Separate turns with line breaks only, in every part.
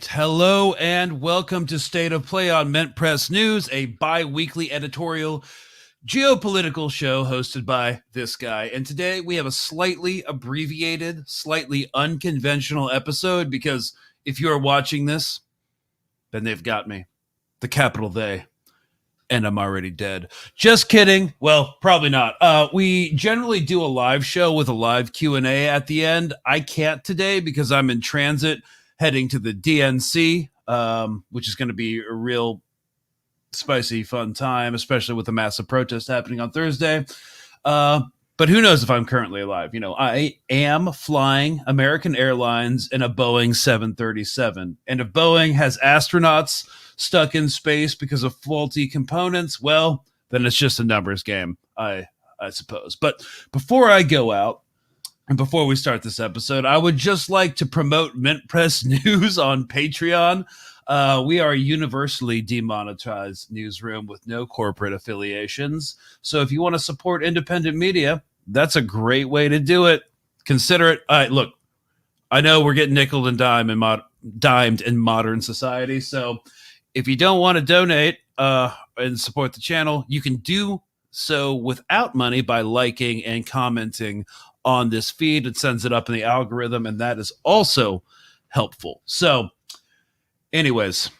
Hello and welcome to State of Play on Mint Press News, a bi-weekly editorial geopolitical show hosted by this guy. And today we have a slightly abbreviated, slightly unconventional episode because if you are watching this, then they've got me. The capital they. And I'm already dead. Just kidding. Well, probably not. We generally do a live show with a live Q&A at the end. I can't today because I'm in transit heading to the DNC, which is going to be a real spicy, fun time, especially with the massive protest happening on Thursday. But who knows if I'm currently alive? You know, I am flying American Airlines in a Boeing 737. And if Boeing has astronauts stuck in space because of faulty components, well, then it's just a numbers game, I suppose. But before I go out, and before we start this episode, I would just like to promote Mint Press News on Patreon. We are a universally demonetized newsroom with no corporate affiliations. So if you want to support independent media, that's a great way to do it. Consider it. Look, I know we're getting nickeled and dimed in modern society. So if you don't want to donate and support the channel, you can do so without money by liking and commenting on this feed. It sends it up in the algorithm, and that is also helpful. So anyways,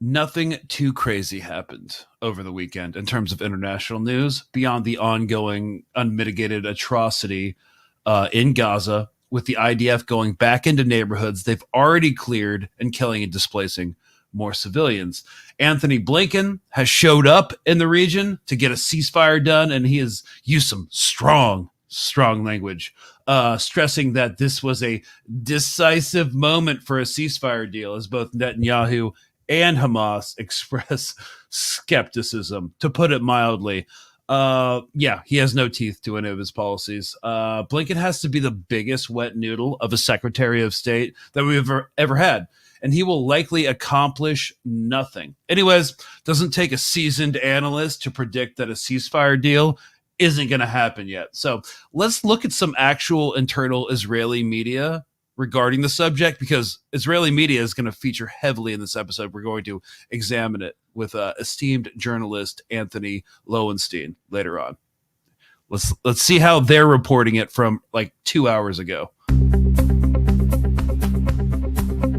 nothing too crazy happened over the weekend in terms of international news beyond the ongoing unmitigated atrocity in Gaza with the IDF going back into neighborhoods they've already cleared and killing and displacing more civilians. Antony Blinken has showed up in the region to get a ceasefire done, and he has used some strong language, stressing that this was a decisive moment for a ceasefire deal, as both Netanyahu and Hamas express skepticism, to put it mildly. He has no teeth to any of his policies. Blinken has to be the biggest wet noodle of a Secretary of State that we've ever had, and he will likely accomplish nothing. Anyways, doesn't take a seasoned analyst to predict that a ceasefire deal isn't going to happen yet. So let's look at some actual internal Israeli media regarding the subject, because Israeli media is going to feature heavily in this episode. We're going to examine it with esteemed journalist Anthony Lowenstein later on. Let's see how they're reporting it from like 2 hours ago.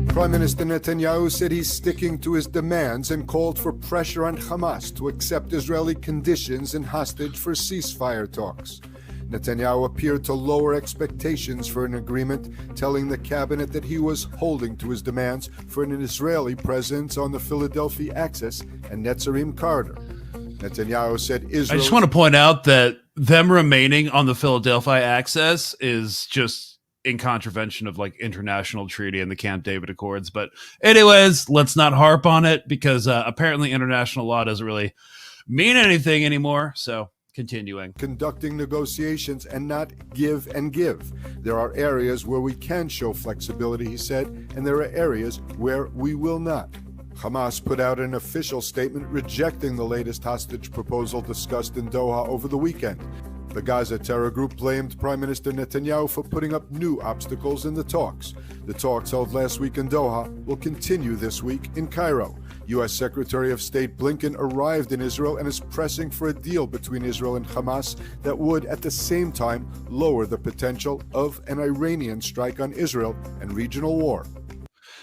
Prime Minister Netanyahu said he's sticking to his demands and called for pressure on Hamas to accept Israeli conditions and hostage for ceasefire talks. Netanyahu appeared to lower expectations for an agreement, telling the cabinet that he was holding to his demands for an Israeli presence on the Philadelphia axis and Netzarim corridor. Netanyahu said Israel...
I just want to point out that them remaining on the Philadelphia axis is just in contravention of like international treaty and the Camp David Accords. But anyways, let's not harp on it because apparently international law doesn't really mean anything anymore. So continuing.
Conducting negotiations and not give and give. There are areas where we can show flexibility, he said, and there are areas where we will not. Hamas put out an official statement rejecting the latest hostage proposal discussed in Doha over the weekend. The Gaza terror group blamed Prime Minister Netanyahu for putting up new obstacles in the talks. The talks held last week in Doha will continue this week in Cairo. U.S. Secretary of State Blinken arrived in Israel and is pressing for a deal between Israel and Hamas that would, at the same time, lower the potential of an Iranian strike on Israel and regional war.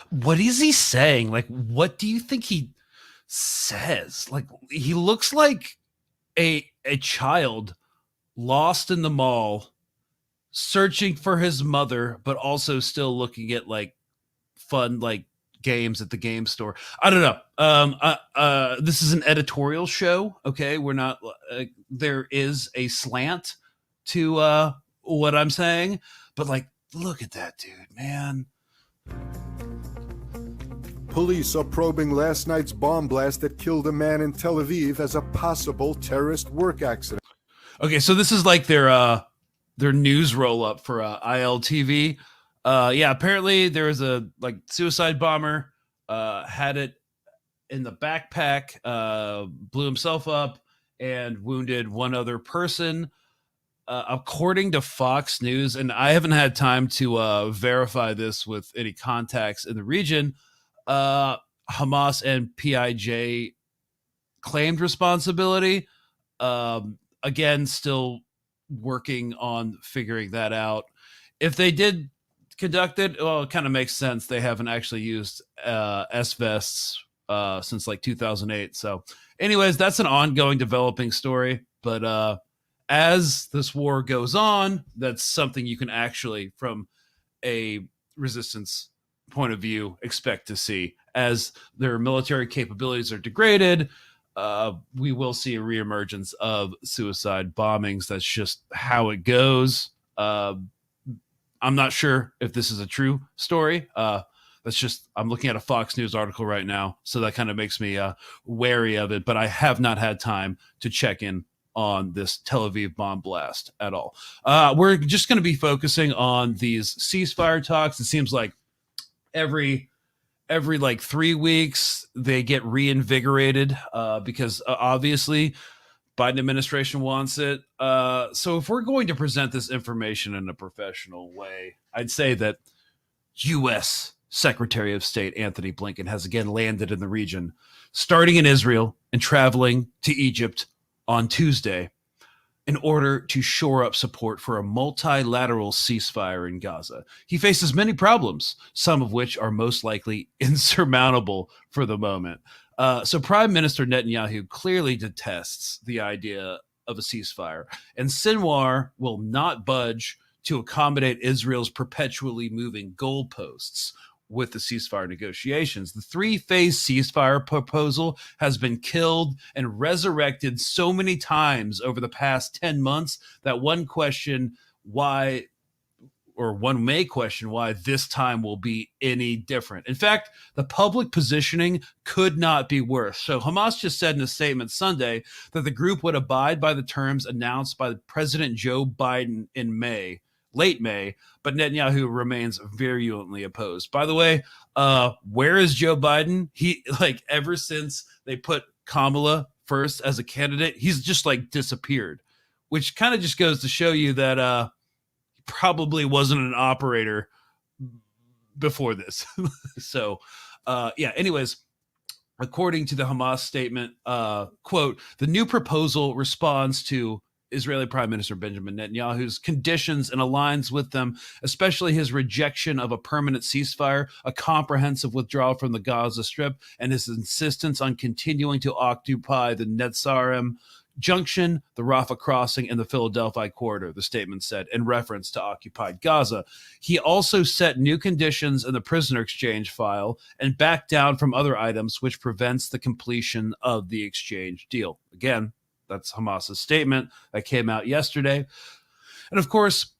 What is he saying? Like, what do you think he says? Like, he looks like a child lost in the mall, searching for his mother, but also still looking at like fun like games at the game store. I don't know. This is an editorial show. Okay, we're not. There is a slant to what I'm saying, but like, look at that dude, man.
Police are probing last night's bomb blast that killed a man in Tel Aviv as a possible terrorist work accident.
Okay, so this is like their news roll up for ILTV. Yeah, apparently there was a suicide bomber, had it in the backpack, blew himself up and wounded one other person. According to Fox News, and I haven't had time to verify this with any contacts in the region, Hamas and PIJ claimed responsibility. Again, still working on figuring that out. If they did conduct it, well, it kind of makes sense. They haven't actually used S-vests since like 2008. So anyways, that's an ongoing developing story. But as this war goes on, that's something you can actually, from a resistance point of view, expect to see. As their military capabilities are degraded, we will see a reemergence of suicide bombings. That's just how it goes. I'm not sure if this is a true story. That's just, I'm looking at a Fox News article right now, so that kind of makes me wary of it. But I have not had time to check in on this Tel Aviv bomb blast at all. We're just going to be focusing on these ceasefire talks. It seems like every like 3 weeks they get reinvigorated because obviously Biden administration wants it. So if we're going to present this information in a professional way, I'd say that U.S. Secretary of State Antony Blinken has again landed in the region, starting in Israel and traveling to Egypt on Tuesday in order to shore up support for a multi-lateral ceasefire in Gaza. He faces many problems, some of which are most likely insurmountable for the moment. So Prime Minister Netanyahu clearly detests the idea of a ceasefire, and Sinwar will not budge to accommodate Israel's perpetually moving goalposts with the ceasefire negotiations. The three-phase ceasefire proposal has been killed and resurrected so many times over the past 10 months that one may question why this time will be any different. In fact, the public positioning could not be worse. So Hamas just said in a statement Sunday that the group would abide by the terms announced by President Joe Biden in late May, but Netanyahu remains virulently opposed. By the way, where is Joe Biden? He, ever since they put Kamala first as a candidate, he's just disappeared, which kind of just goes to show you that he probably wasn't an operator before this. So, anyways, according to the Hamas statement, quote, the new proposal responds to Israeli Prime Minister Benjamin Netanyahu's conditions and aligns with them, especially his rejection of a permanent ceasefire, a comprehensive withdrawal from the Gaza Strip, and his insistence on continuing to occupy the Netzarim Junction, the Rafah Crossing, and the Philadelphia Corridor, the statement said, in reference to occupied Gaza. He also set new conditions in the prisoner exchange file and backed down from other items, which prevents the completion of the exchange deal. Again, that's Hamas's statement that came out yesterday. And of course,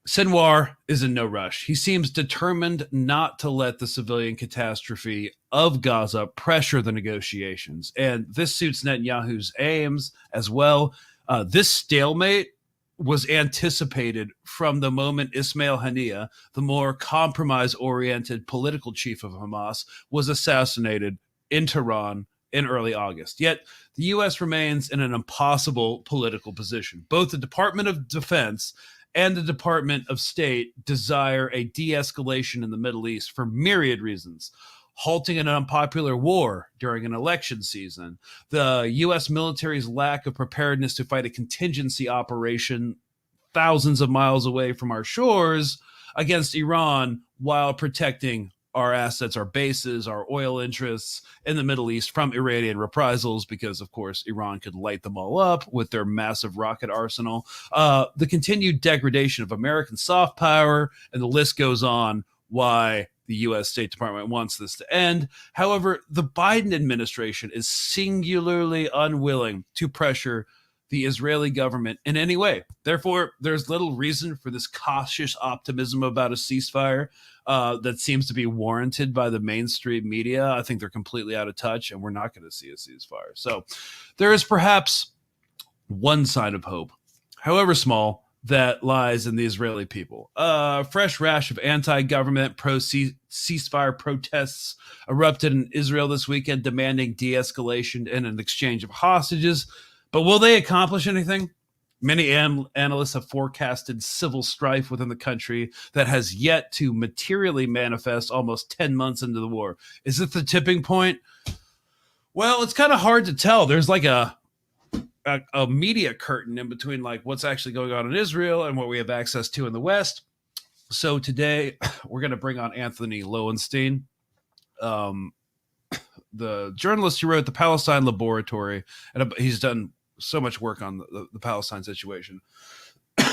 Sinwar is in no rush. He seems determined not to let the civilian catastrophe of Gaza pressure the negotiations. And this suits Netanyahu's aims as well. This stalemate was anticipated from the moment Ismail Haniyeh, the more compromise-oriented political chief of Hamas, was assassinated in Tehran in early August. Yet the U.S. remains in an impossible political position. Both the Department of Defense and the Department of State desire a de-escalation in the Middle East for myriad reasons. Halting an unpopular war during an election season, the U.S. military's lack of preparedness to fight a contingency operation thousands of miles away from our shores against Iran while protecting our assets, our bases, our oil interests in the Middle East from Iranian reprisals, because, of course, Iran could light them all up with their massive rocket arsenal. The continued degradation of American soft power, and the list goes on why the U.S. State Department wants this to end. However, the Biden administration is singularly unwilling to pressure the Israeli government in any way. Therefore, there's little reason for this cautious optimism about a ceasefire that seems to be warranted by the mainstream media. I think they're completely out of touch, and we're not going to see a ceasefire. So there is perhaps one sign of hope, however small, that lies in the Israeli people. A fresh rash of anti-government pro-ceasefire protests erupted in Israel this weekend, demanding de-escalation and an exchange of hostages. But will they accomplish anything? Many analysts have forecasted civil strife within the country that has yet to materially manifest almost 10 months into the war. Is it the tipping point? Well, it's kind of hard to tell. There's like a media curtain in between like what's actually going on in Israel and what we have access to in the West. So today we're going to bring on Antony Lowenstein, the journalist who wrote The Palestine Laboratory, and he's done so much work on the Palestine situation.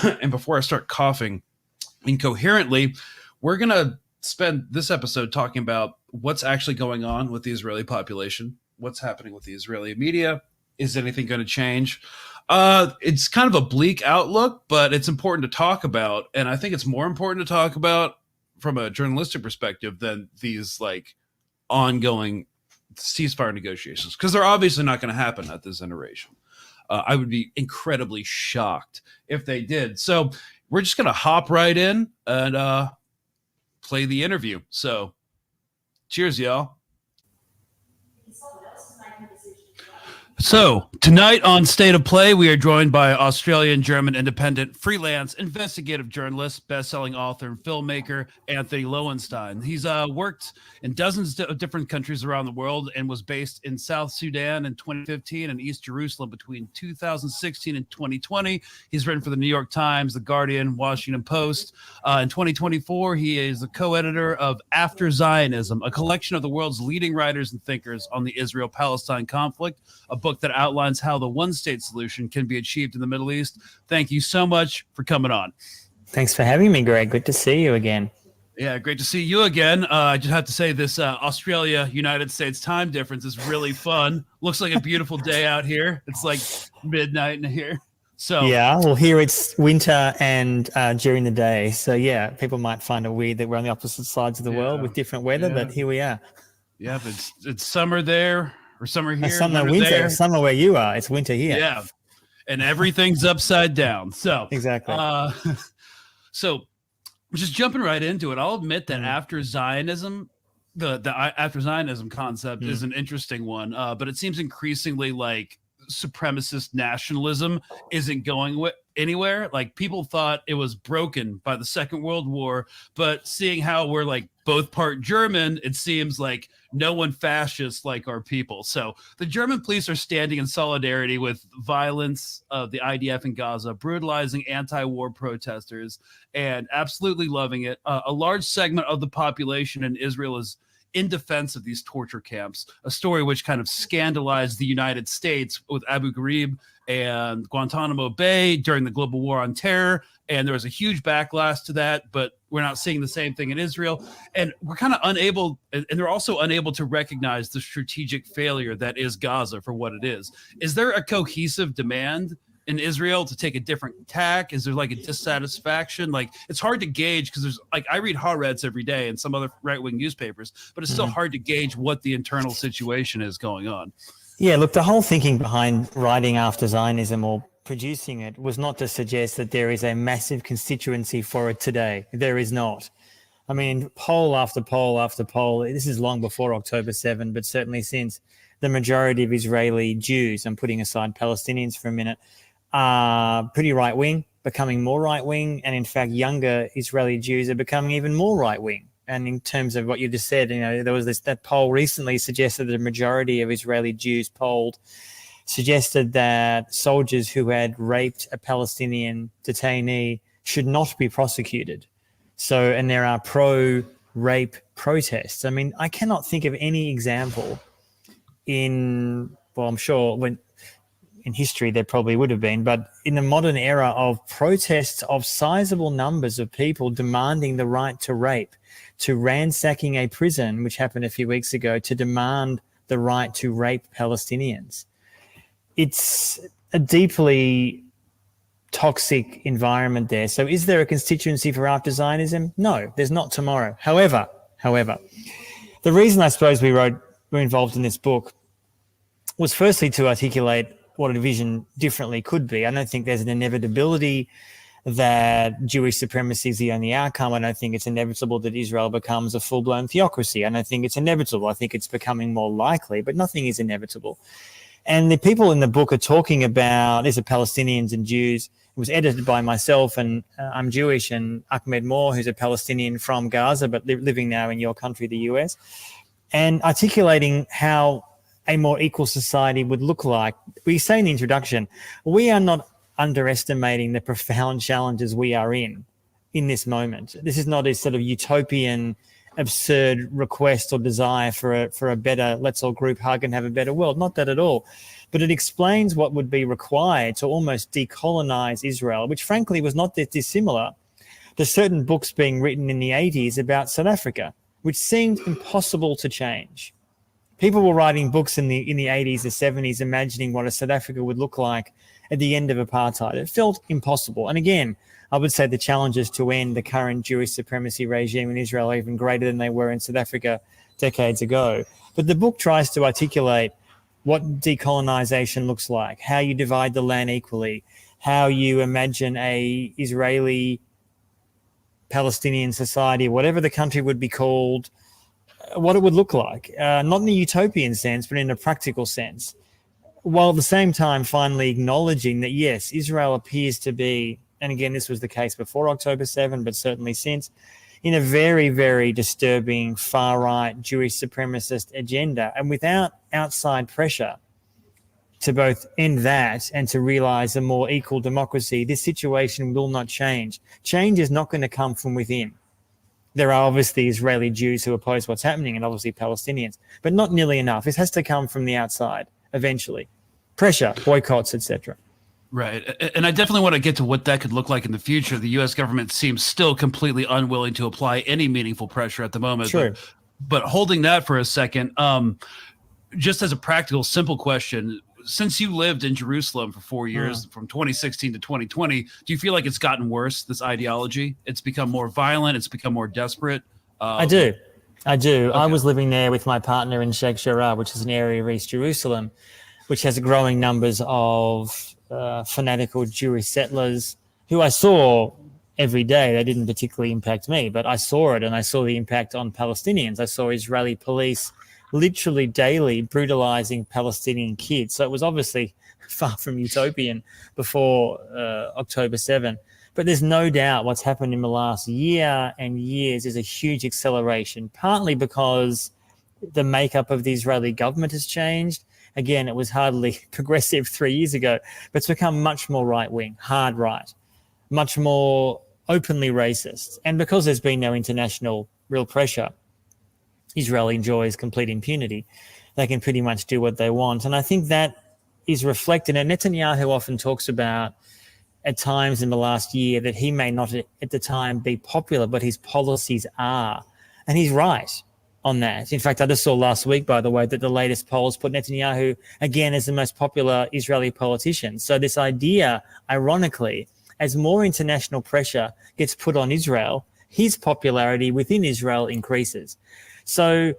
And before I start coughing incoherently, we're going to spend this episode talking about what's actually going on with the Israeli population, what's happening with the Israeli media. Is anything going to change? It's kind of a bleak outlook, but it's important to talk about. And I think it's more important to talk about from a journalistic perspective than these like ongoing ceasefire negotiations, because they're obviously not going to happen at this iteration. I would be incredibly shocked if they did. So we're just going to hop right in and play the interview. So cheers, y'all. So tonight on State of Play, we are joined by Australian-German independent freelance investigative journalist, best-selling author and filmmaker Antony Lowenstein. He's worked in dozens of different countries around the world and was based in South Sudan in 2015 and East Jerusalem between 2016 and 2020. He's written for the New York Times, The Guardian, Washington Post. In 2024, he is the co-editor of After Zionism, a collection of the world's leading writers and thinkers on the Israel-Palestine conflict, a book that outlines how the one-state solution can be achieved in the Middle East. Thank you so much for coming on.
Thanks for having me, Greg. Good to see you again.
Yeah, great to see you again. I just have to say this Australia-United States time difference is really fun. Looks like a beautiful day out here. It's like midnight in here. So
yeah, well, here it's winter and during the day. So yeah, people might find it weird that we're on the opposite sides of the world with different weather, but here we are.
Yeah, but it's summer there. Or summer here,
summer winter there. Summer where you are, it's winter here.
Yeah, and everything's upside down. So
exactly.
So just jumping right into it, I'll admit that after Zionism, the after Zionism concept is an interesting one, but it seems increasingly like supremacist nationalism isn't going anywhere. Like people thought it was broken by the Second World War, but seeing how we're like both part German, it seems like no one fascist like our people. So the German police are standing in solidarity with violence of the IDF in Gaza, brutalizing anti-war protesters and absolutely loving it. A large segment of the population in Israel is in defense of these torture camps, a story which kind of scandalized the United States with Abu Ghraib and Guantanamo Bay during the global war on terror. And there was a huge backlash to that, but we're not seeing the same thing in Israel. And we're kind of unable, and they're also unable to recognize the strategic failure that is Gaza for what it is. Is there a cohesive demand in Israel to take a different tack? Is there like a dissatisfaction? Like it's hard to gauge because there's like, I read Haaretz every day and some other right-wing newspapers, but it's still hard to gauge what the internal situation is going on.
Yeah, look, the whole thinking behind writing After Zionism or producing it was not to suggest that there is a massive constituency for it today. There is not. I mean, poll after poll after poll, this is long before October 7, but certainly since, the majority of Israeli Jews, I'm putting aside Palestinians for a minute, are pretty right-wing, becoming more right-wing, and in fact, younger Israeli Jews are becoming even more right-wing. And in terms of what you just said, you know, there was that poll recently suggested that the majority of Israeli Jews polled suggested that soldiers who had raped a Palestinian detainee should not be prosecuted. So, and there are pro-rape protests. I mean, I cannot think of any example I'm sure when in history there probably would have been, but in the modern era of protests of sizable numbers of people demanding the right to rape, to ransacking a prison, which happened a few weeks ago, to demand the right to rape Palestinians. It's a deeply toxic environment there. So is there a constituency for after Zionism? No, there's not tomorrow. However, the reason I suppose we're involved in this book was firstly to articulate what a division differently could be. I don't think there's an inevitability that Jewish supremacy is the only outcome. I don't think it's inevitable that Israel becomes a full-blown theocracy. I don't think it's inevitable. I think it's becoming more likely, but nothing is inevitable. And the people in the book are talking about, these are Palestinians and Jews. It was edited by myself, and I'm Jewish, and Ahmed Moore, who's a Palestinian from Gaza, but living now in your country, the US, and articulating how a more equal society would look like. We say in the introduction, we are not underestimating the profound challenges we are in this moment. This is not a sort of utopian, absurd request or desire for a better, let's all group hug and have a better world. Not that at all. But it explains what would be required to almost decolonize Israel, which frankly was not that dissimilar to certain books being written in the 80s about South Africa, which seemed impossible to change. People were writing books in the 80s, the 70s, imagining what a South Africa would look like at the end of apartheid. It felt impossible. And again, I would say the challenges to end the current Jewish supremacy regime in Israel are even greater than they were in South Africa decades ago. But the book tries to articulate what decolonization looks like, how you divide the land equally, how you imagine a Israeli-Palestinian society, whatever the country would be called, what it would look like, not in a utopian sense, but in a practical sense, while at the same time finally acknowledging that, yes, Israel appears to be, and again, this was the case before October 7, but certainly since, in a very, very disturbing far-right Jewish supremacist agenda. And without outside pressure to both end that and to realize a more equal democracy, this situation will not change. Change is not going to come from within. There are obviously Israeli Jews who oppose what's happening and obviously Palestinians, but not nearly enough. It has to come from the outside eventually. Pressure, boycotts, etc.
Right. And I definitely want to get to what that could look like in the future. The U.S. government seems still completely unwilling to apply any meaningful pressure at the moment.
True.
But holding that for a second, just as a practical, simple question, since you lived in Jerusalem for 4 years, from 2016 to 2020, do you feel like it's gotten worse, this ideology? It's become more violent. It's become more desperate.
I do. Okay. I was living there with my partner in Sheikh Jarrah, which is an area of East Jerusalem, which has growing numbers of fanatical Jewish settlers who I saw every day. They didn't particularly impact me, but I saw it, and I saw the impact on Palestinians. I saw Israeli police literally daily brutalizing Palestinian kids. So it was obviously far from utopian before October 7. But there's no doubt what's happened in the last year and years is a huge acceleration, partly because the makeup of the Israeli government has changed. Again, it was hardly progressive 3 years ago, but it's become much more right-wing, hard right, much more openly racist. And because there's been no international real pressure, Israel enjoys complete impunity. They can pretty much do what they want. And I think that is reflected. And Netanyahu often talks about at times in the last year that he may not at the time be popular, but his policies are. And he's right on that. In fact, I just saw last week, by the way, that the latest polls put Netanyahu again as the most popular Israeli politician. So this idea, ironically, as more international pressure gets put on Israel, his popularity within Israel increases. So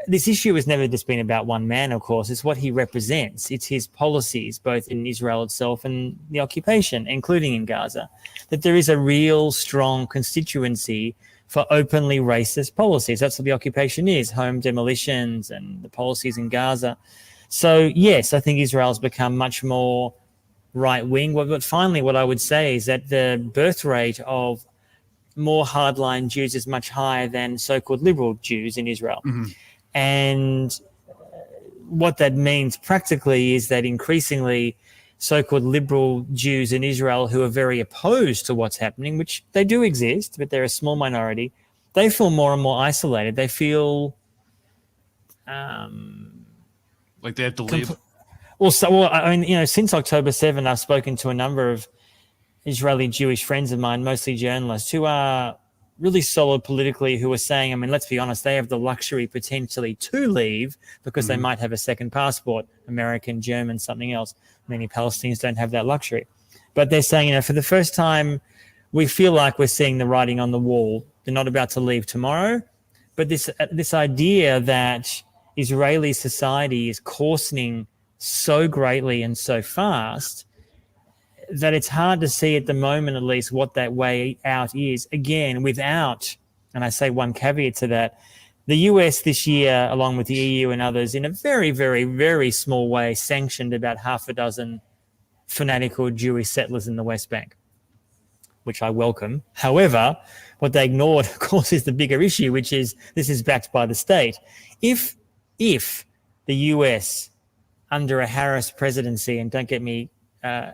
this issue has never just been about one man, of course. It's what he represents. It's his policies, both in Israel itself and the occupation, including in Gaza, that there is a real strong constituency for openly racist policies. That's what the occupation is, home demolitions and the policies in Gaza. So, yes, I think Israel's become much more right-wing. But finally, what I would say is that the birth rate of more hardline Jews is much higher than so-called liberal Jews in Israel. Mm-hmm. And what that means practically is that increasingly so-called liberal Jews in Israel who are very opposed to what's happening, which they do exist, but they're a small minority, they feel more and more isolated. They feel
like they have to leave.
Since October 7, I've spoken to a number of Israeli Jewish friends of mine, mostly journalists, who are really solid politically who are saying, I mean, let's be honest, they have the luxury potentially to leave because they might have a second passport, American, German, something else. Many Palestinians don't have that luxury. But they're saying, for the first time, we feel like we're seeing the writing on the wall. They're not about to leave tomorrow. But this idea that Israeli society is coarsening so greatly and so fast that it's hard to see at the moment, at least, what that way out is. Again, without, and I say one caveat to that, the US this year, along with the EU and others, in a very, very, very small way, sanctioned about half a dozen fanatical Jewish settlers in the West Bank, which I welcome. However, what they ignored, of course, is the bigger issue, which is this is backed by the state. If the US, under a Harris presidency, and don't get me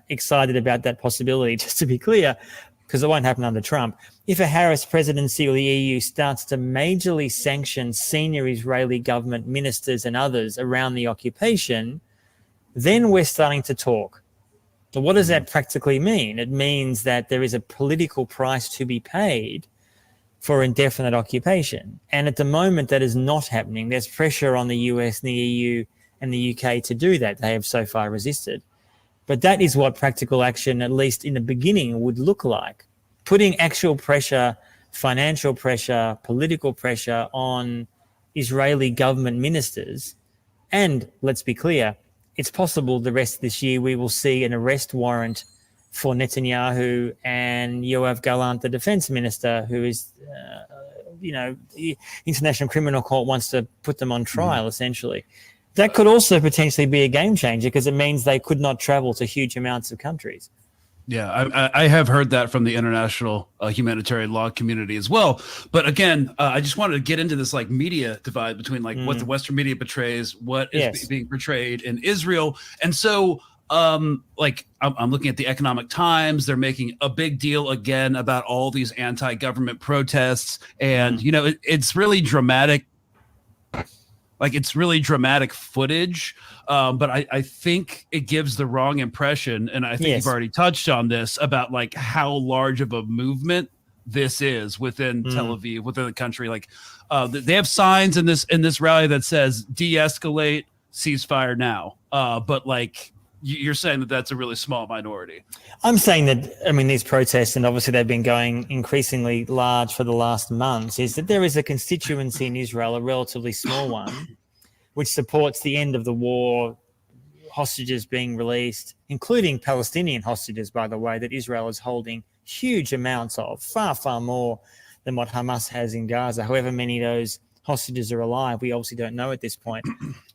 excited about that possibility, just to be clear, because it won't happen under Trump. If a Harris presidency or the EU starts to majorly sanction senior Israeli government ministers and others around the occupation, then we're starting to talk. But what does that practically mean? It means that there is a political price to be paid for indefinite occupation. And at the moment, that is not happening. There's pressure on the US and the EU and the UK to do that. They have so far resisted. But that is what practical action, at least in the beginning, would look like. Putting actual pressure, financial pressure, political pressure on Israeli government ministers. And let's be clear, it's possible the rest of this year we will see an arrest warrant for Netanyahu and Yoav Gallant, the defense minister, who is, the International Criminal Court wants to put them on trial, essentially. That could also potentially be a game changer because it means they could not travel to huge amounts of countries.
Yeah, I have heard that from the international humanitarian law community as well. But again, I just wanted to get into this media divide between what the Western media portrays, what is being portrayed in Israel. And so I'm looking at the Economic Times. They're making a big deal again about all these anti-government protests. And, it's really dramatic. It's really dramatic footage, but I think it gives the wrong impression, and I think you've already touched on this, about how large of a movement this is within Tel Aviv, within the country. They have signs in this rally that says "de-escalate, ceasefire now," but you're saying that that's a really small minority.
I'm saying that, these protests, and obviously they've been going increasingly large for the last months, is that there is a constituency in Israel, a relatively small one, which supports the end of the war, hostages being released, including Palestinian hostages, by the way, that Israel is holding huge amounts of, far, far more than what Hamas has in Gaza. However many of those hostages are alive, we obviously don't know at this point.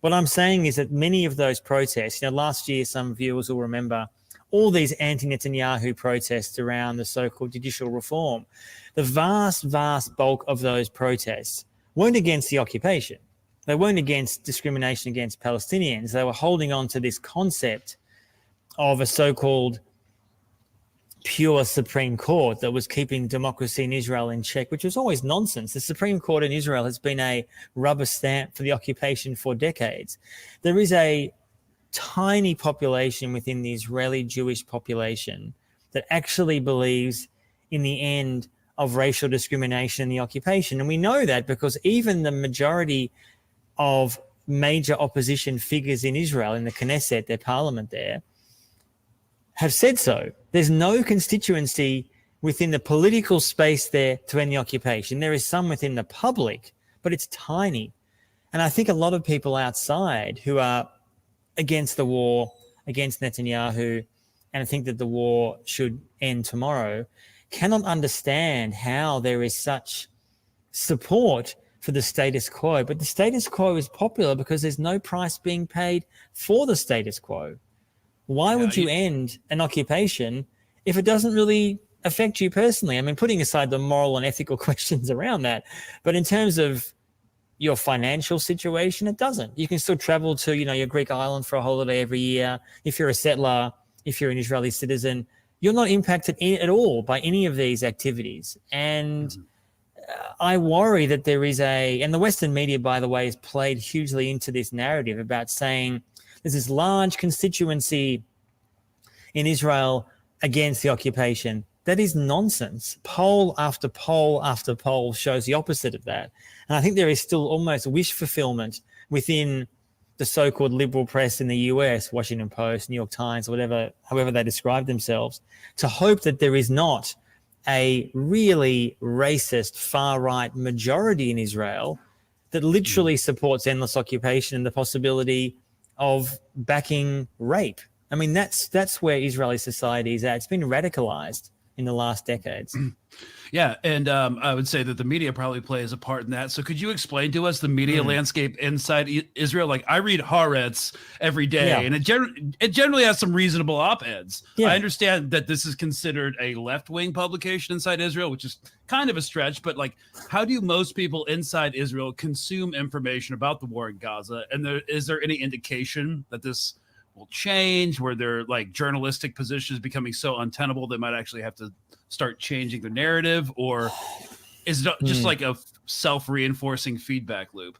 What I'm saying is that many of those protests, last year, some viewers will remember all these anti-Netanyahu protests around the so-called judicial reform. The vast, vast bulk of those protests weren't against the occupation. They weren't against discrimination against Palestinians. They were holding on to this concept of a so-called pure Supreme Court that was keeping democracy in Israel in check, which was always nonsense. The Supreme Court in Israel has been a rubber stamp for the occupation for decades. There is a tiny population within the Israeli Jewish population that actually believes in the end of racial discrimination in the occupation. And we know that because even the majority of major opposition figures in Israel, in the Knesset, their parliament there, have said so. There's no constituency within the political space there to end the occupation. There is some within the public, but it's tiny. And I think a lot of people outside who are against the war, against Netanyahu, and I think that the war should end tomorrow, cannot understand how there is such support for the status quo. But the status quo is popular because there's no price being paid for the status quo. Why would you end an occupation if it doesn't really affect you personally? Putting aside the moral and ethical questions around that, but in terms of your financial situation, it doesn't. You can still travel to, your Greek island for a holiday every year. If you're a settler, if you're an Israeli citizen, you're not impacted at all by any of these activities. And I worry that there is and the Western media, by the way, has played hugely into this narrative about saying there's this large constituency in Israel against the occupation. That is nonsense. Poll after poll after poll shows the opposite of that. And I think there is still almost wish fulfillment within the so-called liberal press in the US, Washington Post, New York Times, whatever, however they describe themselves, to hope that there is not a really racist far-right majority in Israel that literally supports endless occupation and the possibility of backing rape. I mean, that's where Israeli society is at. It's been radicalized in the last decades.
Yeah, and I would say that the media probably plays a part in that. So could you explain to us the media landscape inside Israel? Like, I read Haaretz every day, and it generally has some reasonable op-eds. Yeah. I understand that this is considered a left-wing publication inside Israel, which is kind of a stretch, but like, how do most people inside Israel consume information about the war in Gaza? And is there any indication that this will change, where their like journalistic position is becoming so untenable they might actually have to start changing their narrative? Or is it just like a self-reinforcing feedback loop?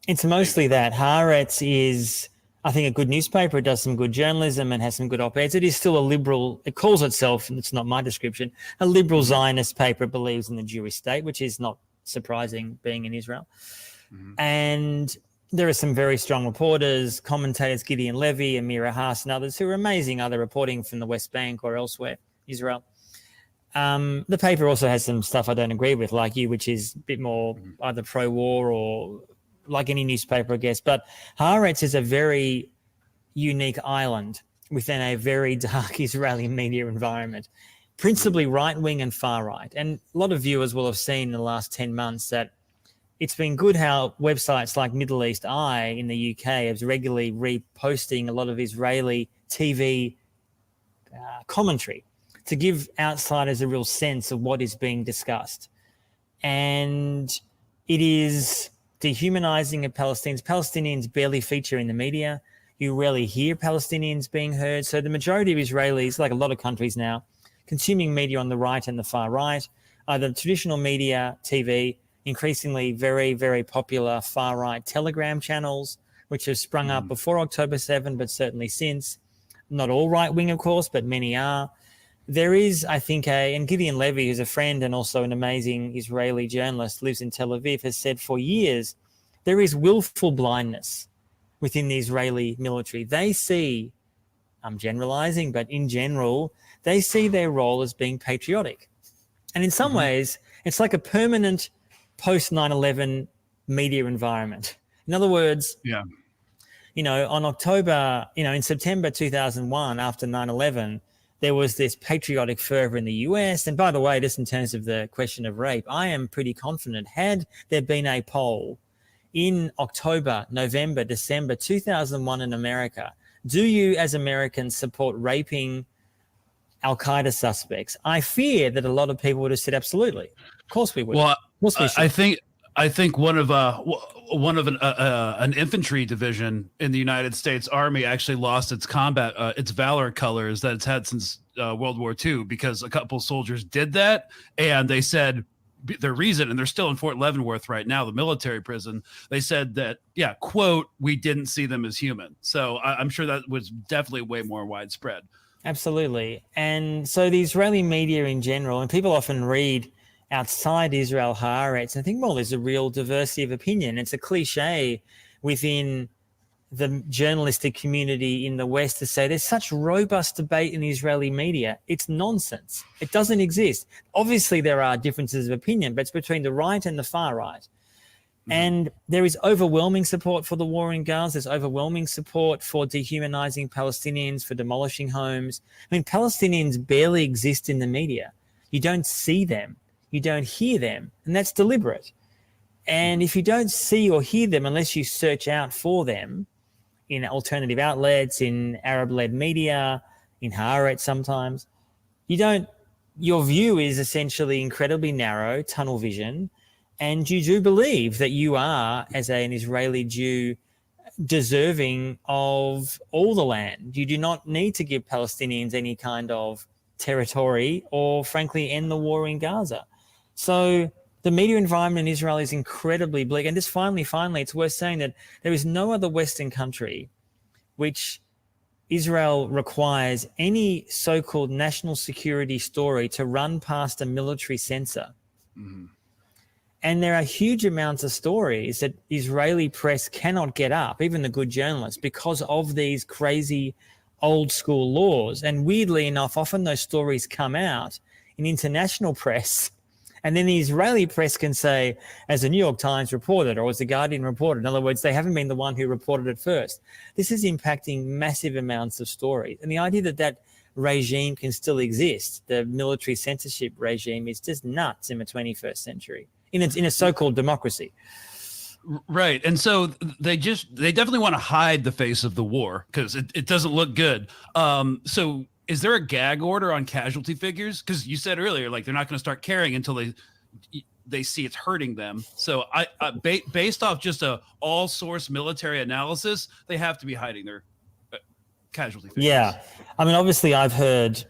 It's mostly that. Haaretz is, I think, a good newspaper. It does some good journalism and has some good op-eds. It is still a liberal, it calls itself, and it's not my description, a liberal Zionist paper. It believes in the Jewish state, which is not surprising being in Israel. And there are some very strong reporters, commentators, Gideon Levy, Amira Haas, and others who are amazing, either reporting from the West Bank or elsewhere, Israel. The paper also has some stuff I don't agree with, like you, which is a bit more either pro-war or like any newspaper, I guess. But Haaretz is a very unique island within a very dark Israeli media environment, principally right-wing and far-right. And a lot of viewers will have seen in the last 10 months that it's been good how websites like Middle East Eye in the UK have regularly reposting a lot of Israeli TV commentary to give outsiders a real sense of what is being discussed. And it is dehumanizing of Palestinians. Palestinians barely feature in the media. You rarely hear Palestinians being heard. So the majority of Israelis, like a lot of countries now, consuming media on the right and the far right, either traditional media, TV, increasingly very, very popular far-right Telegram channels, which have sprung up before October 7, but certainly since. Not all right-wing, of course, but many are. There is, I think, and Gideon Levy, who's a friend and also an amazing Israeli journalist, lives in Tel-Aviv, has said for years, there is willful blindness within the Israeli military. They see, I'm generalizing, but in general, they see their role as being patriotic. And in some ways, it's like a permanent post 9/11 media environment. In other words, on October, in September 2001, after 9/11, there was this patriotic fervor in the US. And by the way, just in terms of the question of rape, I am pretty confident, had there been a poll in October, November, December 2001 in America, do you as Americans support raping Al-Qaeda suspects? I fear that a lot of people would have said absolutely. Of course we would.
Well, I think one of an infantry division in the United States Army actually lost its its valor colors that it's had since World War II, because a couple soldiers did that, and they said their reason, and they're still in Fort Leavenworth right now, the military prison. They said that, quote, we didn't see them as human. So I'm sure that was definitely way more widespread.
Absolutely. And so the Israeli media in general, and people often read outside Israel Haaretz and think, well, there's a real diversity of opinion. It's a cliche within the journalistic community in the West to say there's such robust debate in the Israeli media. It's nonsense. It doesn't exist. Obviously, there are differences of opinion, but it's between the right and the far right. And there is overwhelming support for the war in Gaza. There's overwhelming support for dehumanizing Palestinians, for demolishing homes. I mean, Palestinians barely exist in the media. You don't see them. You don't hear them. And that's deliberate. And if you don't see or hear them unless you search out for them in alternative outlets, in Arab-led media, in Haaretz sometimes, your view is essentially incredibly narrow, tunnel vision. And you do believe that you are, as an Israeli Jew, deserving of all the land. You do not need to give Palestinians any kind of territory or, frankly, end the war in Gaza. So the media environment in Israel is incredibly bleak. And just finally, it's worth saying that there is no other Western country which Israel requires any so-called national security story to run past a military censor.
Mm-hmm.
And there are huge amounts of stories that Israeli press cannot get up, even the good journalists, because of these crazy old school laws. And weirdly enough, often those stories come out in international press. And then the Israeli press can say, as the New York Times reported or as the Guardian reported, in other words, they haven't been the one who reported it first. This is impacting massive amounts of stories. And the idea that that regime can still exist, the military censorship regime, is just nuts in the 21st century, in a so-called democracy.
Right. And so they definitely want to hide the face of the war because it doesn't look good. So is there a gag order on casualty figures? Because you said earlier, like, they're not going to start caring until they see it's hurting them. So based off just a all source military analysis, they have to be hiding their casualty figures.
Yeah. I mean, obviously I've heard,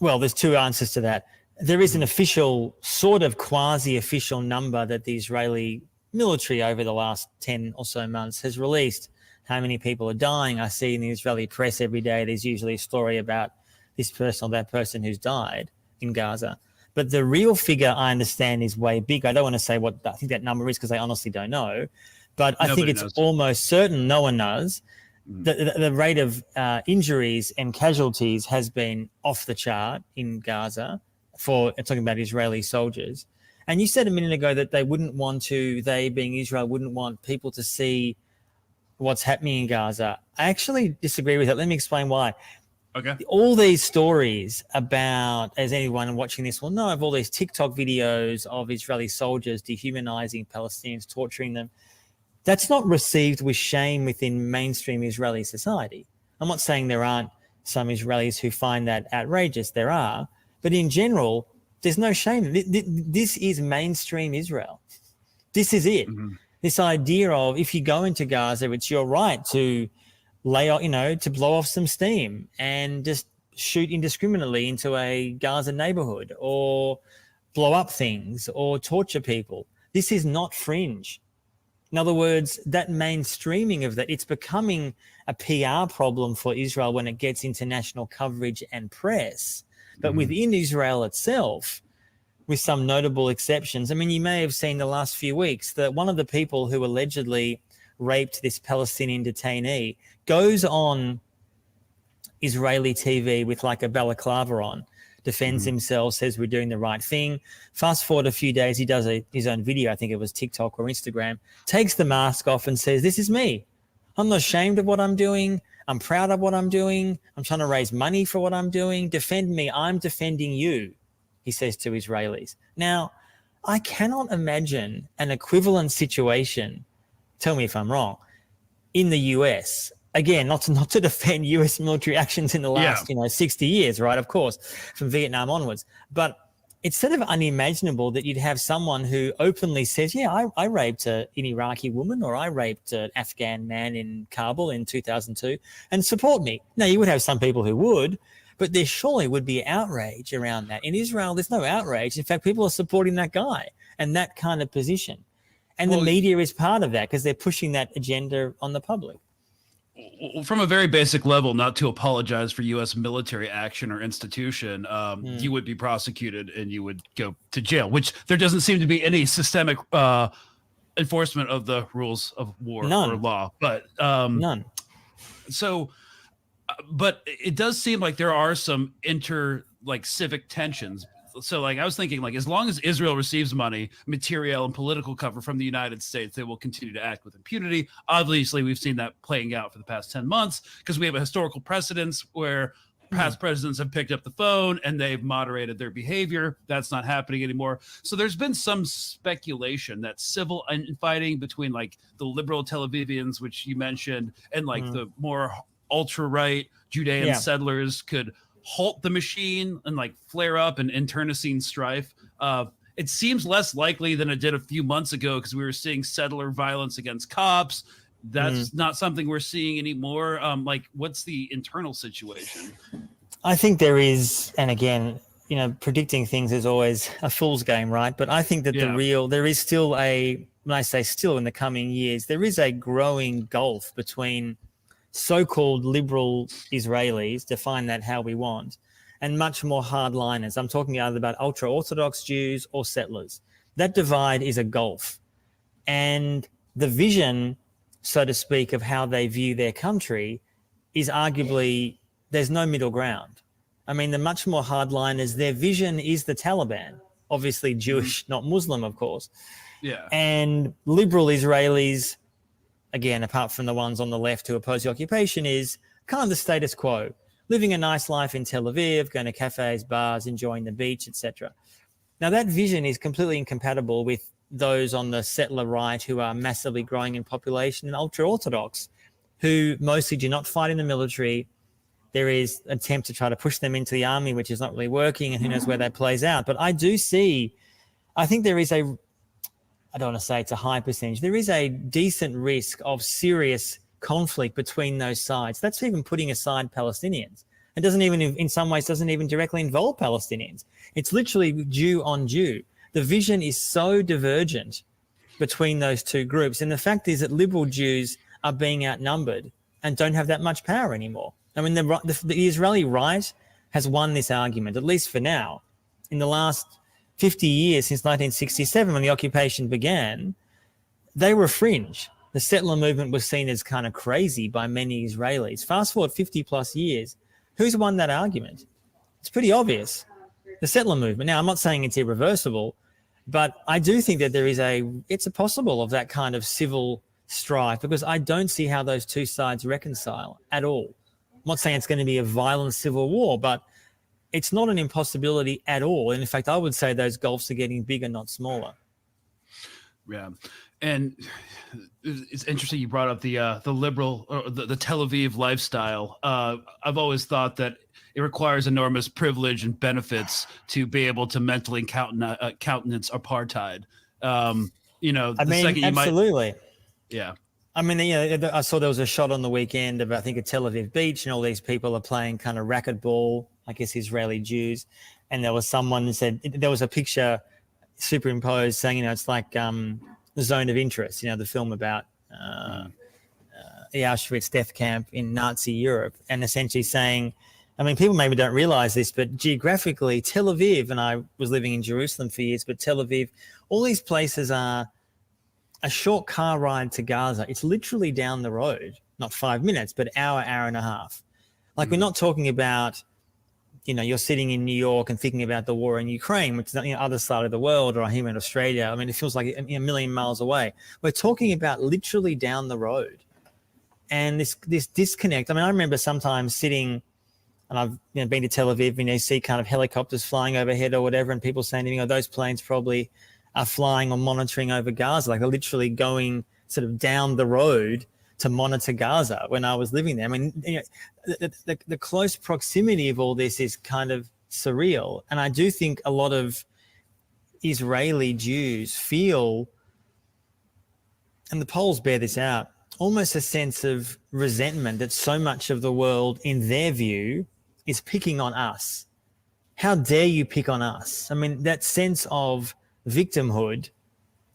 well, there's two answers to that. There is an official, sort of quasi-official number that the Israeli military over the last 10 or so months has released. How many people are dying? I see in the Israeli press every day, there's usually a story about this person or that person who's died in Gaza. But the real figure, I understand, is way bigger. I don't want to say what I think that number is because I honestly don't know. But I think it's almost certain no one knows. The rate of injuries and casualties has been off the chart in Gaza for talking about Israeli soldiers. And you said a minute ago that they being Israel, wouldn't want people to see what's happening in Gaza. I actually disagree with that. Let me explain why.
Okay.
All these stories about, as anyone watching this will know, of all these TikTok videos of Israeli soldiers dehumanizing Palestinians, torturing them, that's not received with shame within mainstream Israeli society. I'm not saying there aren't some Israelis who find that outrageous. There are. But in general, there's no shame. This is mainstream Israel. This is it. Mm-hmm. This idea of if you go into Gaza, it's your right to to blow off some steam and just shoot indiscriminately into a Gaza neighborhood or blow up things or torture people. This is not fringe. In other words, that mainstreaming of that, it's becoming a PR problem for Israel when it gets international coverage and press. But within Israel itself, with some notable exceptions, I mean, you may have seen the last few weeks that one of the people who allegedly raped this Palestinian detainee goes on Israeli TV with like a balaclava on, defends himself, says we're doing the right thing. Fast forward a few days, he does his own video, I think it was TikTok or Instagram, takes the mask off and says, this is me. I'm not ashamed of what I'm doing. I'm proud of what I'm doing. I'm trying to raise money for what I'm doing. Defend me. I'm defending you, he says to Israelis. Now, I cannot imagine an equivalent situation, tell me if I'm wrong, in the US. Again, not to defend US military actions in the last 60 years, right? Of course, from Vietnam onwards. But it's sort of unimaginable that you'd have someone who openly says, yeah, I raped an Iraqi woman or I raped an Afghan man in Kabul in 2002 and support me. Now, you would have some people who would, but there surely would be outrage around that. In Israel, there's no outrage. In fact, people are supporting that guy and that kind of position. And the media is part of that because they're pushing that agenda on the public.
From a very basic level, not to apologize for U.S. military action or institution, you would be prosecuted and you would go to jail, which there doesn't seem to be any systemic enforcement of the rules of war or law. But
none.
So, but it does seem like there are some civic tensions. So I was thinking, as long as Israel receives money, material, and political cover from the United States, they will continue to act with impunity. Obviously, we've seen that playing out for the past 10 months because we have a historical precedence where past presidents have picked up the phone and they've moderated their behavior. That's not happening anymore. So there's been some speculation that civil infighting between the liberal Tel-Avivians, which you mentioned, and the more ultra-right Judean settlers could halt the machine and flare up and internecine strife. It seems less likely than it did a few months ago because we were seeing settler violence against cops. That's not something we're seeing anymore. What's the internal situation?
I think there is, and again, predicting things is always a fool's game, right? But I think that there is still when I say still in the coming years, there is a growing gulf between so-called liberal Israelis, define that how we want, and much more hardliners. I'm talking either about ultra-Orthodox Jews or settlers. That divide is a gulf. And the vision, so to speak, of how they view their country is arguably, there's no middle ground. I mean, the much more hardliners, their vision is the Taliban, obviously Jewish, not Muslim, of course.
Yeah.
And liberal Israelis, again, apart from the ones on the left who oppose the occupation, is kind of the status quo, living a nice life in Tel Aviv, going to cafes, bars, enjoying the beach, etc. Now, that vision is completely incompatible with those on the settler right who are massively growing in population, and ultra-Orthodox who mostly do not fight in the military. There is an attempt to try to push them into the army, which is not really working, and who knows where that plays out. But I think there is I don't want to say it's a high percentage. There is a decent risk of serious conflict between those sides. That's even putting aside Palestinians. It doesn't even, in some ways, doesn't even directly involve Palestinians. It's literally Jew on Jew. The vision is so divergent between those two groups. And the fact is that liberal Jews are being outnumbered and don't have that much power anymore. I mean, the Israeli right has won this argument, at least for now. In the last 50 years, since 1967, when the occupation began, they were fringe. The settler movement was seen as kind of crazy by many Israelis. Fast forward 50 plus years, who's won that argument? It's pretty obvious. The settler movement. Now, I'm not saying it's irreversible, but I do think that it's a possible of that kind of civil strife, because I don't see how those two sides reconcile at all. I'm not saying it's going to be a violent civil war, but it's not an impossibility at all. And in fact, I would say those gulfs are getting bigger, not smaller.
Yeah. And it's interesting you brought up the liberal or the Tel Aviv lifestyle. I've always thought that it requires enormous privilege and benefits to be able to mentally countenance apartheid.
Absolutely.
Yeah.
I mean, I saw there was a shot on the weekend of, I think, a Tel Aviv beach, and all these people are playing kind of racquetball, I guess Israeli Jews. And there was someone who said, there was a picture superimposed saying, it's like the Zone of Interest, the film about the Auschwitz death camp in Nazi Europe, and essentially saying, I mean, people maybe don't realize this, but geographically, Tel Aviv, and I was living in Jerusalem for years, but Tel Aviv, all these places are a short car ride to Gaza. It's literally down the road, not 5 minutes, but hour and a half. Like, we're not talking about, you're sitting in New York and thinking about the war in Ukraine, which is on the other side of the world, or here in Australia. I mean, it feels like a million miles away. We're talking about literally down the road. And this disconnect, I mean, I remember sometimes sitting, and I've been to Tel Aviv, you see kind of helicopters flying overhead or whatever, and people saying to me, those planes probably are flying or monitoring over Gaza. Like, they're literally going sort of down the road to monitor Gaza when I was living there. I mean, the close proximity of all this is kind of surreal. And I do think a lot of Israeli Jews feel, and the polls bear this out, almost a sense of resentment that so much of the world, in their view, is picking on us. How dare you pick on us? I mean, that sense of victimhood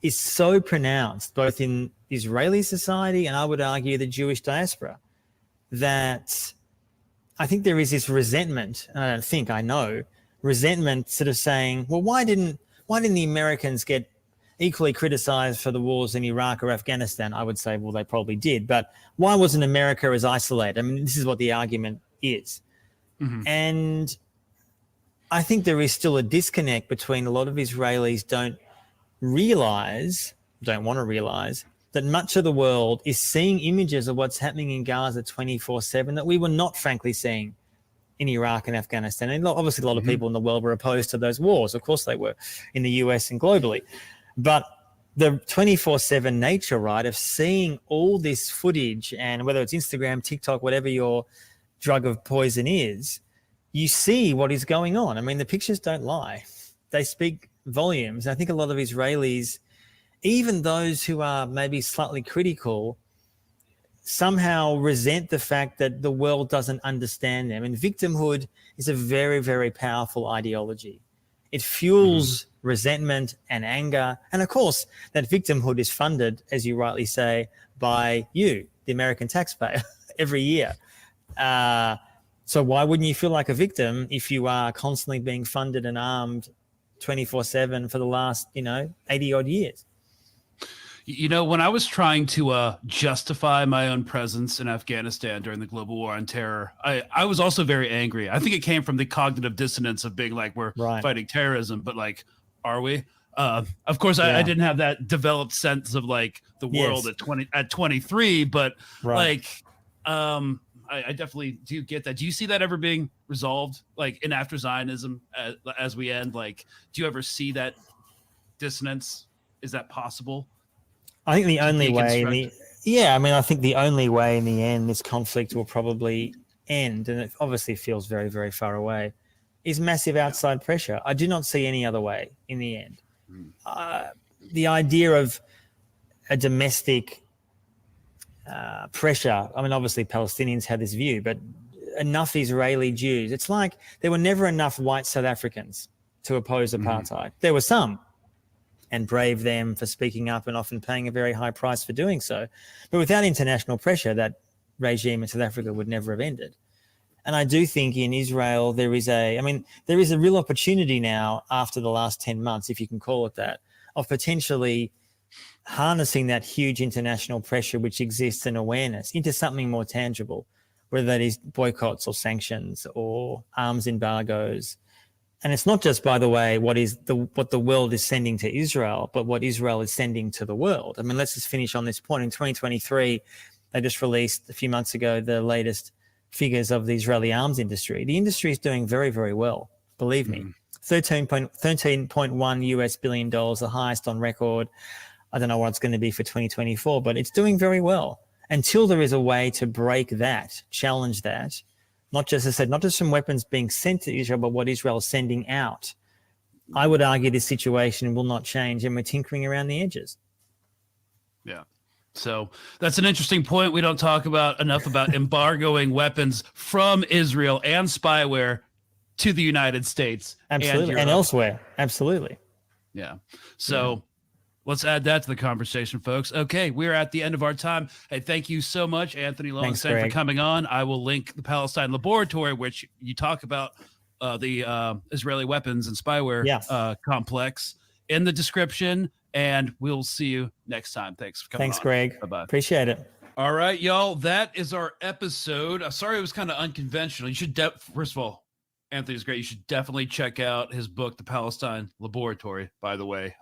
is so pronounced both in Israeli society and I would argue the Jewish diaspora, that I think there is this resentment, and I know resentment, sort of saying, well, why didn't the Americans get equally criticized for the wars in Iraq or Afghanistan? I would say, well, they probably did, but why wasn't America as isolated? I mean, this is what the argument is. Mm-hmm. And I think there is still a disconnect between a lot of Israelis don't want to realize that much of the world is seeing images of what's happening in Gaza 24/7 that we were not, frankly, seeing in Iraq and Afghanistan. And obviously a lot of people in the world were opposed to those wars. Of course they were, in the US and globally. But the 24/7 nature, right, of seeing all this footage, and whether it's Instagram, TikTok, whatever your drug of poison is, you see what is going on. I mean, the pictures don't lie. They speak volumes. I think a lot of Israelis, even those who are maybe slightly critical, somehow resent the fact that the world doesn't understand them. And victimhood is a very, very powerful ideology. It fuels resentment and anger. And of course, that victimhood is funded, as you rightly say, by you, the American taxpayer. every year. So why wouldn't you feel like a victim if you are constantly being funded and armed 24/7 for the last, 80 odd years?
When I was trying to justify my own presence in Afghanistan during the global war on terror, I was also very angry. I think it came from the cognitive dissonance of being like, we're fighting terrorism, but like, are we? Of course, I didn't have that developed sense of like the world at 23, but like, I definitely do get that. Do you see that ever being resolved, like in after Zionism as we end? Like, do you ever see that dissonance? Is that possible?
I think the only way I think the only way in the end this conflict will probably end, and it obviously feels very, very far away, is massive outside pressure. I do not see any other way in the end. The idea of a domestic pressure, I mean, obviously Palestinians had this view, but enough Israeli Jews. It's like there were never enough white South Africans to oppose apartheid. There were some, and brave them for speaking up and often paying a very high price for doing so. But without international pressure, that regime in South Africa would never have ended. And I do think in Israel, there is a real opportunity now after the last 10 months, if you can call it that, of potentially harnessing that huge international pressure which exists and awareness into something more tangible, whether that is boycotts or sanctions or arms embargoes. And it's not just, by the way, what the world is sending to Israel, but what Israel is sending to the world. I mean, let's just finish on this point. In 2023, they just released a few months ago the latest figures of the Israeli arms industry. The industry is doing very, very well, believe me. $13.1 billion, the highest on record. I don't know what it's going to be for 2024, but it's doing very well. Until there is a way to break that, challenge that, not just, as I said, not just from weapons being sent to Israel, but what Israel is sending out, I would argue this situation will not change, and we're tinkering around the edges.
Yeah. So that's an interesting point. We don't talk enough about embargoing weapons from Israel and spyware to the United States.
Absolutely. And elsewhere. Absolutely.
Yeah. So let's add that to the conversation, folks. Okay, we're at the end of our time. Hey, thank you so much, Anthony Lowenstein, for coming on. I will link the Palestine Laboratory, which you talk about the Israeli weapons and spyware complex, in the description, and we'll see you next time. Thanks for coming on.
Thanks, Greg.
Bye-bye.
Appreciate it.
All right, y'all. That is our episode. Sorry it was kind of unconventional. You should, first of all, Anthony's great. You should definitely check out his book, The Palestine Laboratory, by the way.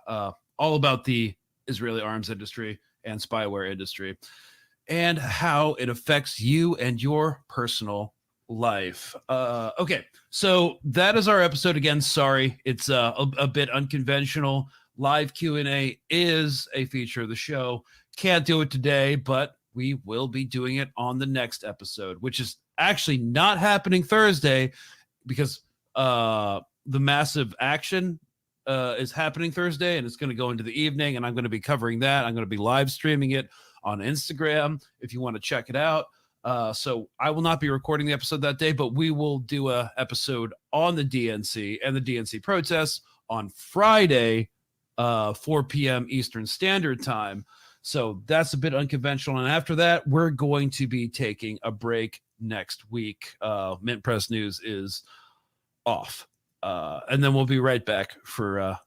All about the Israeli arms industry and spyware industry and how it affects you and your personal life. Okay, so that is our episode. Again, sorry, it's a bit unconventional. Live Q&A is a feature of the show. Can't do it today, but we will be doing it on the next episode, which is actually not happening Thursday because the massive action is happening Thursday, and it's going to go into the evening, and I'm going to be covering that. I'm going to be live streaming it on Instagram if you want to check it out. So I will not be recording the episode that day, but we will do a episode on the DNC and the DNC protests on Friday, 4 p.m. Eastern Standard Time. So that's a bit unconventional. And after that, we're going to be taking a break next week. Mint Press News is off. And then we'll be right back to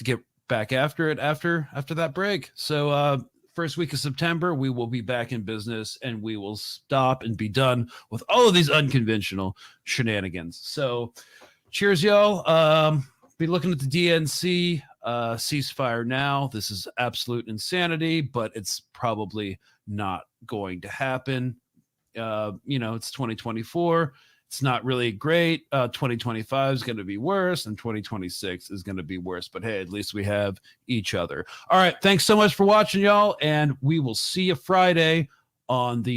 get back after it after that break. So first week of September, we will be back in business, and we will stop and be done with all of these unconventional shenanigans. So cheers, y'all. Be looking at the DNC ceasefire now. This is absolute insanity, but it's probably not going to happen. It's 2024. It's not really great. 2025 is going to be worse, and 2026 is going to be worse. But hey, at least we have each other. All right. Thanks so much for watching, y'all. And we will see you Friday on the